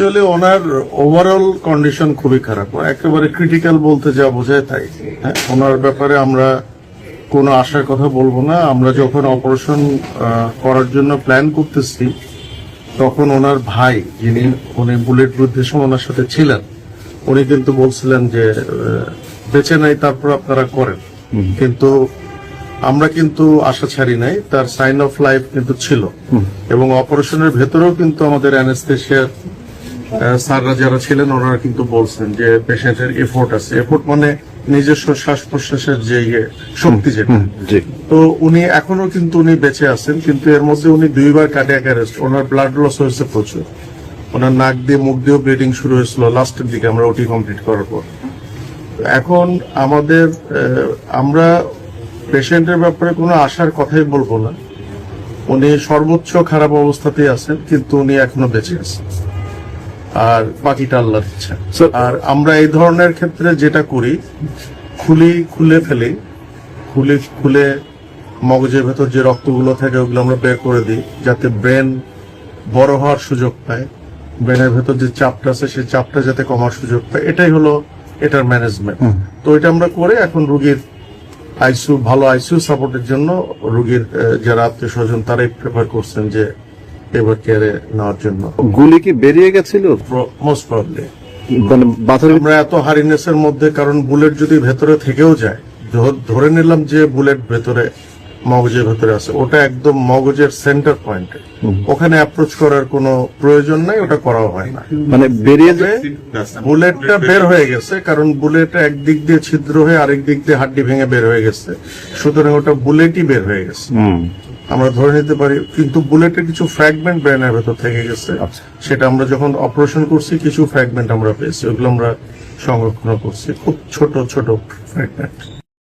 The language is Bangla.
আসলে ওনার ওভারঅল কন্ডিশন খুবই খারাপ, একেবারে ক্রিটিক্যাল বলতে যা বোঝায় তাই। হ্যাঁ, ওনার ব্যাপারে আমরা কোনো আশার কথা বলবো না। আমরা যখন অপারেশন করার জন্য প্ল্যান করতেছি তখন ওনার ভাই, উনি বুলেট বিরুদ্ধে ওনার সাথে ছিলেন, উনি কিন্তু বলছিলেন যে বেঁচে নাই, তারপর আপনারা করেন। কিন্তু আমরা কিন্তু আশা ছাড়ি নাই, তার সাইন অফ লাইফ কিন্তু ছিল। এবং অপারেশনের ভেতরেও কিন্তু আমাদের অ্যানেস্থেশিয়ার স্যাররা যারা ছিলেন ওনারা কিন্তু বলছেন যে পেশেন্টের এফোর্ট আছে। এফোর্ট মানে নিজস্ব শ্বাস প্রশ্বাসের যে শক্তি যেটা। তো উনি এখনো কিন্তু উনি বেঁচে আছেন, কিন্তু এর মধ্যে উনি 2 বার কার্ডিয়াক অ্যারেস্ট, ওনার ব্লাড লস হয়েছে প্রচুর, ওনার নাক দিয়ে মুখ দিয়েও ব্লিডিং শুরু হয়েছিল লাস্টের দিকে আমরা ওটি কমপ্লিট করার পর। এখন আমরা পেশেন্টের ব্যাপারে কোনো আশার কথাই বলবো না। উনি সর্বোচ্চ খারাপ অবস্থাতেই আছেন, কিন্তু উনি এখনো বেঁচে আছেন, আর বাকিটা আল্লাহর ইচ্ছা। আর আমরা এই ধরনের ক্ষেত্রে যেটা করি, খুলে মগজের ভেতর যে রক্তগুলো থাকে ওগুলো আমরা বের করে দিই, যাতে ব্রেন বড় হওয়ার সুযোগ পায়, ব্রেনের ভেতর যে চাপটা আছে সেই চাপটা যাতে কমার সুযোগ পায়। এটাই হলো এটার ম্যানেজমেন্ট। তো এটা আমরা করে এখন রোগীর ভালো আইসিইউ সাপোর্টের জন্য রোগীর যারা আত্মীয় স্বজন তারাই প্রেফার করছেন যে এবার কেয়ারে নেওয়ার জন্য। গুলি কি বেরিয়ে গেছিল? মোস্ট প্রবলি মানে আমরা এত হারিনেসের মধ্যে, কারণ বুলেট যদি ভেতরে থেকেও যায়, ধরে নিলাম যে বুলেট ভেতরে মগজের ভেতরে আছে, ওটা একদম মগজের সেন্টার পয়েন্টে, ওখানে অ্যাপ্রোচ করার কোনো প্রয়োজন নাই, ওটা করাও হয় না। মানে বেরিয়ে বুলেটটা বের হয়ে গেছে, কারণ বুলেট একদিক দিয়ে ছিদ্র হয়ে আরেক দিক দিয়ে হাড্ডি ভেঙে বের হয়ে গেছে, সুতরাং ওটা বুলেটই বের হয়ে গেছে আমরা ধরে নিতে পারি। কিন্তু বুলেটের কিছু ফ্র্যাগমেন্ট ব্রেনের ভেতর থেকে গেছে, সেটা আমরা যখন অপারেশন করছি কিছু ফ্র্যাগমেন্ট আমরা পেয়েছি, ওগুলো আমরা সংরক্ষণ করছি, খুব ছোট ছোট ফ্র্যাগমেন্ট।